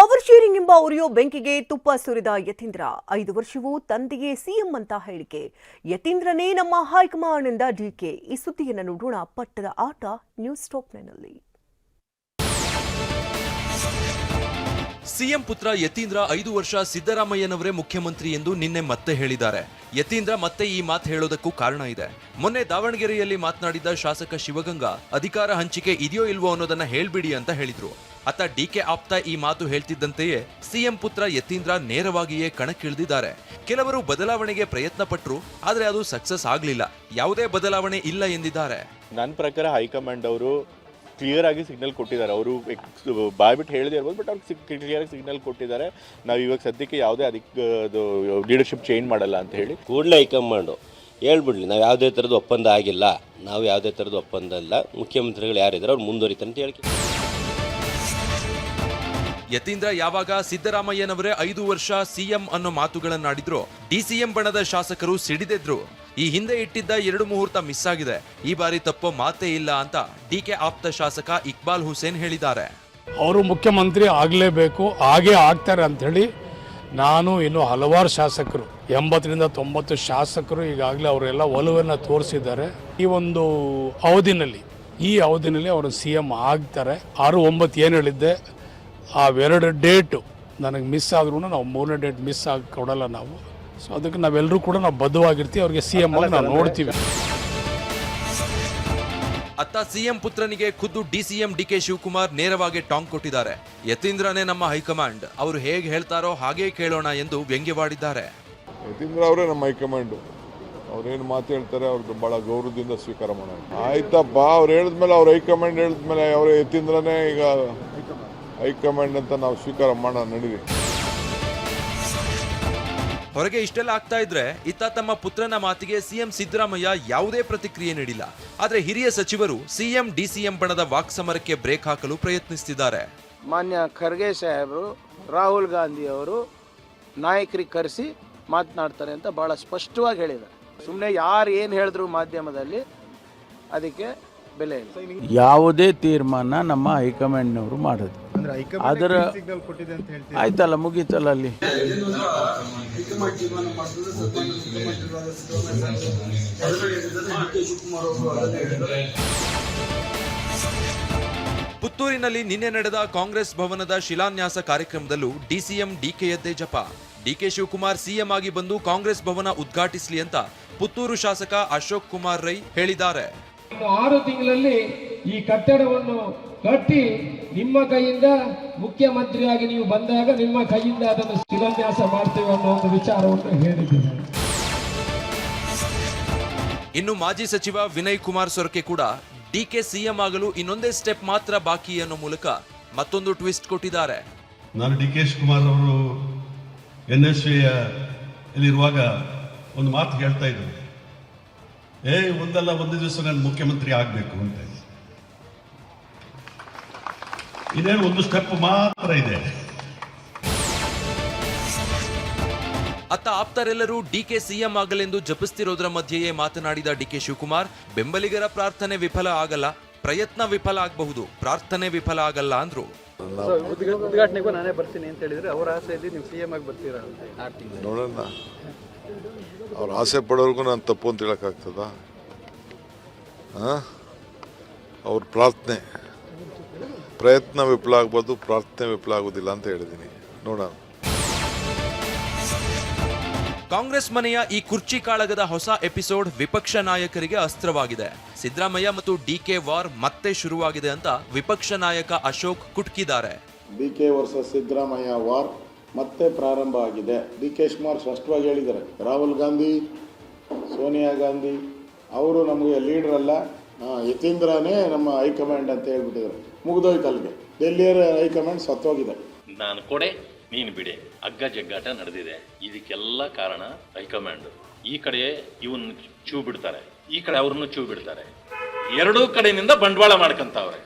Power sharing ಎಂಬ ಉರಿಯೋ ಬೆಂಕಿಗೆ ತುಪ್ಪ ಸುರಿದ ಯತೀಂದ್ರ 5 ವರ್ಷವೂ ತಂದೆಯೇ ಸಿಎಂ ಅಂತ ಹೇಳಿಕೆ. ಯತೀಂದ್ರನೇ ನಮ್ಮ ಹೈಕಮಾಂಡ್ ಎಂದ ಡಿಕೆ. ಈ ಸುದ್ದಿಯನ್ನು ನೋಡೋಣ ಪಟ್ಟದ ಆಟ ನ್ಯೂಸ್ ಟಾಪ್ 9ನಲ್ಲಿ. ಸಿಎಂ ಪುತ್ರ ಯತೀಂದ್ರ 5 ವರ್ಷ ಸಿದ್ದರಾಮಯ್ಯನವರೇ ಮುಖ್ಯಮಂತ್ರಿ ಎಂದು ನಿನ್ನೆ ಮತ್ತೆ ಹೇಳಿದ್ದಾರೆ. ಯತೀಂದ್ರ ಮತ್ತೆ ಈ ಮಾತು ಹೇಳೋದಕ್ಕೂ ಕಾರಣ ಇದೆ. ಮೊನ್ನೆ ದಾವಣಗೆರೆಯಲ್ಲಿ ಮಾತನಾಡಿದ ಶಾಸಕ ಶಿವಗಂಗಾ ಅಧಿಕಾರ ಹಂಚಿಕೆ ಇದೆಯೋ ಇಲ್ವೋ ಅನ್ನೋದನ್ನ ಹೇಳ್ಬಿಡಿ ಅಂತ ಹೇಳಿದ್ರು. ಅತ್ತ ಡಿಕೆ ಆಪ್ತ ಈ ಮಾತು ಹೇಳ್ತಿದ್ದಂತೆಯೇ ಸಿಎಂ ಪುತ್ರ ಯತೀಂದ್ರ ನೇರವಾಗಿಯೇ ಕಣಕ್ಕಿಳಿದಿದ್ದಾರೆ. ಕೆಲವರು ಬದಲಾವಣೆಗೆ ಪ್ರಯತ್ನ ಪಟ್ಟರು, ಆದ್ರೆ ಅದು ಸಕ್ಸಸ್ ಆಗ್ಲಿಲ್ಲ. ಯಾವುದೇ ಬದಲಾವಣೆ ಇಲ್ಲ ಎಂದಿದ್ದಾರೆ. ನನ್ನ ಪ್ರಕಾರ ಹೈಕಮಾಂಡ್ ಅವರು ಕ್ಲಿಯರ್ ಆಗಿ ಸಿಗ್ನಲ್ ಕೊಟ್ಟಿದ್ದಾರೆ. ಅವರು ಬಾಯ್ಬಿಟ್ಟು ಹೇಳಿದೆ ಇರ್ಬೋದು, ಬಟ್ ಅವ್ರಿಗೆ ಕ್ಲಿಯರ್ ಆಗಿ ಸಿಗ್ನಲ್ ಕೊಟ್ಟಿದ್ದಾರೆ. ನಾವು ಇವಾಗ ಸದ್ಯಕ್ಕೆ ಯಾವುದೇ ಲೀಡರ್ಶಿಪ್ ಚೇಂಜ್ ಮಾಡಲ್ಲ ಅಂತ ಹೇಳಿ ಕೂಡಲೇ ಹೈಕಮಾಂಡು ಹೇಳ್ಬಿಡ್ಲಿ, ನಾವು ಯಾವುದೇ ಥರದ ಒಪ್ಪಂದ ಆಗಿಲ್ಲ, ನಾವು ಯಾವುದೇ ಥರದ ಒಪ್ಪಂದ ಇಲ್ಲ, ಮುಖ್ಯಮಂತ್ರಿಗಳು ಯಾರಿದ್ದಾರೆ ಅವ್ರು ಮುಂದುವರಿತಾರೆ ಅಂತ ಹೇಳಿ. ಯತೀಂದ್ರ ಯಾವಾಗ ಸಿದ್ದರಾಮಯ್ಯನವರೇ 5 ವರ್ಷ ಸಿಎಂ ಅನ್ನೋ ಮಾತುಗಳನ್ನಾಡಿದ್ರು, ಡಿಸಿಎಂ ಬಣದ ಶಾಸಕರು ಸಿಡಿದೆದ್ರು. ಈ ಹಿಂದೆ ಇಟ್ಟಿದ್ದ 2 ಮುಹೂರ್ತ ಮಿಸ್ ಆಗಿದೆ, ಈ ಬಾರಿ ತಪ್ಪೋ ಮಾತೇ ಇಲ್ಲ ಅಂತ ಡಿಕೆ ಆಪ್ತ ಶಾಸಕ ಇಕ್ಬಾಲ್ ಹುಸೇನ್ ಹೇಳಿದ್ದಾರೆ. ಅವರು ಮುಖ್ಯಮಂತ್ರಿ ಆಗಲೇಬೇಕು, ಹಾಗೇ ಆಗ್ತಾರೆ ಅಂತ ಹೇಳಿ ನಾನು ಇನ್ನು ಹಲವಾರು ಶಾಸಕರು 80ರಿಂದ 90 ಶಾಸಕರು ಈಗಾಗಲೇ ಅವರೆಲ್ಲ ಒಲವನ್ನು ತೋರಿಸಿದ್ದಾರೆ. ಈ ಒಂದು ಅವಧಿನಲ್ಲಿ ಅವರು ಸಿಎಂ ಆಗ್ತಾರೆ. 6-9 ಏನು ಹೇಳಿದ್ದೆ, ಆ 2 ಡೇಟು ನನಗೆ ಮಿಸ್ ಆದ್ರೂ ನಾವು 3ನೇ ಡೇಟ್ ಮಿಸ್ ಆಗಿ ಕೊಡಲ್ಲ ನಾವು. ಸೊ ಅದಕ್ಕೆ ನಾವೆಲ್ಲರೂ ಕೂಡ ನಾವು ಬದ್ಧವಾಗಿರ್ತೀವಿ, ಅವ್ರಿಗೆ ಸಿಎಂ ಆಗಿ ನಾವು ನೋಡ್ತೀವಿ. ಅತ್ತ ಸಿಎಂ ಪುತ್ರನಿಗೆ ಖುದ್ದು ಡಿಸಿಎಂ ಡಿಕೆ ಶಿವಕುಮಾರ್ ನೇರವಾಗಿ ಟಾಂಗ್ ಕೊಟ್ಟಿದ್ದಾರೆ. ಯತೀಂದ್ರನೇ ನಮ್ಮ ಹೈಕಮಾಂಡ್, ಅವರು ಹೇಗೆ ಹೇಳ್ತಾರೋ ಹಾಗೇ ಕೇಳೋಣ ಎಂದು ವ್ಯಂಗ್ಯವಾಡಿದ್ದಾರೆ. ಯತೀಂದ್ರ ಅವರೇ ನಮ್ಮ ಹೈಕಮಾಂಡು, ಅವ್ರೇನು ಮಾತು ಹೇಳ್ತಾರೆ ಅವ್ರದ್ದು ಬಹಳ ಗೌರವದಿಂದ ಸ್ವೀಕಾರ ಮಾಡೋಣ. ಆಯ್ತಪ್ಪ, ಅವ್ರು ಹೇಳಿದ್ಮೇಲೆ ಅವ್ರ ಹೈಕಮಾಂಡ್ ಹೇಳಿದ್ಮೇಲೆ ಅವರ ಯತೀಂದ್ರನೇ ಈಗ ಹೈಕಮಾಂಡ್ ಅಂತ ನಾವು ಸ್ವೀಕಾರ ಮಾಡೋಣ, ನಡೀರಿ. ಹೊರಗೆ ಇಷ್ಟೆಲ್ಲ ಆಗ್ತಾ ಇದ್ರೆ ಇತ್ತ ತಮ್ಮ ಪುತ್ರನ ಮಾತಿಗೆ ಸಿಎಂ ಸಿದ್ದರಾಮಯ್ಯ ಯಾವುದೇ ಪ್ರತಿಕ್ರಿಯೆ ನೀಡಿಲ್ಲ. ಆದ್ರೆ ಹಿರಿಯ ಸಚಿವರು ಸಿಎಂ ಡಿಸಿಎಂ ಬಣದ ವಾಕ್ಸಮರಕ್ಕೆ ಬ್ರೇಕ್ ಹಾಕಲು ಪ್ರಯತ್ನಿಸುತ್ತಿದ್ದಾರೆ. ಮಾನ್ಯ ಖರ್ಗೆ ಸಾಹೇಬರು ರಾಹುಲ್ ಗಾಂಧಿ ಅವರು ನಾಯಕರಿಗೆ ಕರೆಸಿ ಮಾತನಾಡ್ತಾರೆ ಅಂತ ಬಹಳ ಸ್ಪಷ್ಟವಾಗಿ ಹೇಳಿದ್ದಾರೆ. ಸುಮ್ಮನೆ ಯಾರು ಏನು ಹೇಳಿದ್ರು ಮಾಧ್ಯಮದಲ್ಲಿ ಅದಕ್ಕೆ ಬೆಲೆ ಇಲ್ಲ. ಯಾವುದೇ ತೀರ್ಮಾನ ನಮ್ಮ ಹೈಕಮಾಂಡ್ನವರು ಮಾಡೋದು, ಅದರ ಆಯ್ತಲ್ಲ, ಮುಗೀತಲ್ಲ. ಅಲ್ಲಿ ಪುತ್ತೂರಿನಲ್ಲಿ ನಿನ್ನೆ ನಡೆದ ಕಾಂಗ್ರೆಸ್ ಭವನದ ಶಿಲಾನ್ಯಾಸ ಕಾರ್ಯಕ್ರಮದಲ್ಲೂ ಡಿಸಿಎಂ ಡಿಕೆಯದ್ದೇ ಜಪ. ಡಿಕೆ ಶಿವಕುಮಾರ್ ಸಿಎಂ ಆಗಿ ಬಂದು ಕಾಂಗ್ರೆಸ್ ಭವನ ಉದ್ಘಾಟಿಸಲಿ ಅಂತ ಪುತ್ತೂರು ಶಾಸಕ ಅಶೋಕ್ ಕುಮಾರ್ ರೈ ಹೇಳಿದ್ದಾರೆ. 6 ತಿಂಗಳಲ್ಲಿ ಈ ಕಟ್ಟಡವನ್ನು ಕಟ್ಟಿ ನಿಮ್ಮ ಕೈಯಿಂದ ಮುಖ್ಯಮಂತ್ರಿಯಾಗಿ ನೀವು ಬಂದಾಗ ನಿಮ್ಮ ಕೈಯಿಂದ ಅದನ್ನು ಶಿಲಾನ್ಯಾಸ ಮಾಡ್ತೇವೆ ಅನ್ನೋ ಒಂದು ವಿಚಾರವನ್ನು ಹೇಳಿದ್ದೇನೆ. ಇನ್ನು ಮಾಜಿ ಸಚಿವ ವಿನಯ್ ಕುಮಾರ್ ಸೊರಕೆ ಕೂಡ ಡಿಕೆ ಸಿಎಂ ಆಗಲು ಇನ್ನೊಂದೇ ಸ್ಟೆಪ್ ಮಾತ್ರ ಬಾಕಿ ಅನ್ನೋ ಮೂಲಕ ಮತ್ತೊಂದು ಟ್ವಿಸ್ಟ್ ಕೊಟ್ಟಿದ್ದಾರೆ. ನಾನು ಡಿಕೆ ಶಿವಕುಮಾರ್ ಅವರು NSV ಇರುವಾಗ ಒಂದು ಮಾತು ಹೇಳ್ತಾ ಇದ್ರು, ಒಂದು ದಿವಸ ನಾನು ಮುಖ್ಯಮಂತ್ರಿ ಆಗಬೇಕು ಅಂತ. ಇನ್ನೇನು ಒಂದು ಸ್ಟೆಪ್ ಮಾತ್ರ ಇದೆ. ಅತ್ತ ಆಪ್ತರೆಲ್ಲರೂ ಡಿಕೆ ಸಿಎಂ ಆಗಲೆಂದು ಜಪಿಸ್ತಿರೋದ್ರ ಮಧ್ಯೆಯೇ ಮಾತನಾಡಿದ ಡಿಕೆ ಶಿವಕುಮಾರ್, ಬೆಂಬಲಿಗರ ಪ್ರಾರ್ಥನೆ ವಿಫಲ ಆಗಲ್ಲ, ಪ್ರಯತ್ನ ವಿಫಲ ಆಗಬಹುದು, ಪ್ರಾರ್ಥನೆ ವಿಫಲ ಆಗಲ್ಲ ಅಂದ್ರು. ಉದ್ಘಾಟನೆಗೂ ನಾನೇ ಬರ್ತೀನಿ ಅಂತ ಹೇಳಿದ್ರೆ ಅವರ ಆಸೆಯಲ್ಲಿ ನೀವು ಸಿಎಂ ಆಗಿ ಬರ್ತೀರಾ? ನೋಡೋಣ, ಅವ್ರ ಆಸೆ ಪಡೋರ್ಗು ನಾನು ತಪ್ಪು ಅಂತ ಹೇಳೋಕ್ಕಾಗ್ತದ? ಅವ್ರ ಪ್ರಾರ್ಥನೆ, ಪ್ರಯತ್ನ ವಿಫಲ ಆಗ್ಬೋದು, ಪ್ರಾರ್ಥನೆ ವಿಫಲ ಆಗೋದಿಲ್ಲ ಅಂತ ಹೇಳಿದ್ದೀನಿ. ನೋಡೋಣ. ಕಾಂಗ್ರೆಸ್ ಮನೆಯ ಈ ಕುರ್ಚಿ ಕಾಳಗದ ಹೊಸ ಎಪಿಸೋಡ್ ವಿಪಕ್ಷ ನಾಯಕರಿಗೆ ಅಸ್ತ್ರವಾಗಿದೆ. ಸಿದ್ದರಾಮಯ್ಯ ಮತ್ತು ಡಿಕೆ ವಾರ್ ಮತ್ತೆ ಶುರುವಾಗಿದೆ ಅಂತ ವಿಪಕ್ಷ ನಾಯಕ ಅಶೋಕ್ ಕುಟ್ಕಿದ್ದಾರೆ. ಡಿಕೆ ವರ್ಸಸ್ ಸಿದ್ದರಾಮಯ್ಯ ವಾರ್ ಮತ್ತೆ ಪ್ರಾರಂಭ ಆಗಿದೆ. ಡಿಕೆ ಶಿವಕುಮಾರ್ ಸ್ಪಷ್ಟವಾಗಿ ಹೇಳಿದ್ದಾರೆ, ರಾಹುಲ್ ಗಾಂಧಿ, ಸೋನಿಯಾ ಗಾಂಧಿ ಅವರು ನಮಗೆ ಲೀಡರ್ ಅಲ್ಲ, ಯತೀಂದ್ರನೇ ನಮ್ಮ ಹೈಕಮಾಂಡ್ ಅಂತ ಹೇಳ್ಬಿಟ್ಟಿದ್ದಾರೆ. ಮುಗಿದೋಯ್ತು ಅಲ್ಲಿಗೆ. ಡೆಲ್ಲಿಯರ ಹೈಕಮಾಂಡ್ ಸತ್ತೋಗಿದೆ. ನಾನು ಕೊಡೆ ನೀನು ಬಿಡೆ, ಅಗ್ಗ ಜಗ್ಗಾಟ ನಡೆದಿದೆ. ಇದಕ್ಕೆಲ್ಲ ಕಾರಣ ಹೈಕಮಾಂಡ್. ಈ ಕಡೆ ಇವನ್ ಚೂ ಬಿಡ್ತಾರೆ, ಈ ಕಡೆ ಅವ್ರನ್ನು ಚೂ ಬಿಡ್ತಾರೆ. ಎರಡೂ ಕಡೆಯಿಂದ ಬಂಡವಾಳ ಮಾಡ್ಕೊಂತವ್ರೆ.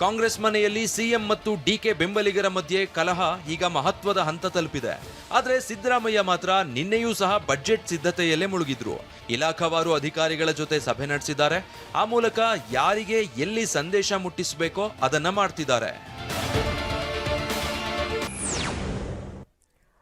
ಕಾಂಗ್ರೆಸ್ ಮನೆಯಲ್ಲಿ ಸಿಎಂ ಮತ್ತು ಡಿಕೆ ಬೆಂಬಲಿಗರ ಮಧ್ಯೆ ಕಲಹ ಈಗ ಮಹತ್ವದ ಹಂತ ತಲುಪಿದೆ. ಆದರೆ ಸಿದ್ದರಾಮಯ್ಯ ಮಾತ್ರ ನಿನ್ನೆಯೂ ಸಹ ಬಜೆಟ್ ಸಿದ್ಧತೆಯಲ್ಲೇ ಮುಳುಗಿದ್ರು. ಇಲಾಖಾವಾರು ಅಧಿಕಾರಿಗಳ ಜೊತೆ ಸಭೆ ನಡೆಸಿದ್ದಾರೆ. ಆ ಮೂಲಕ ಯಾರಿಗೆ ಎಲ್ಲಿ ಸಂದೇಶ ಮುಟ್ಟಿಸಬೇಕೋ ಅದನ್ನ ಮಾಡ್ತಿದ್ದಾರೆ.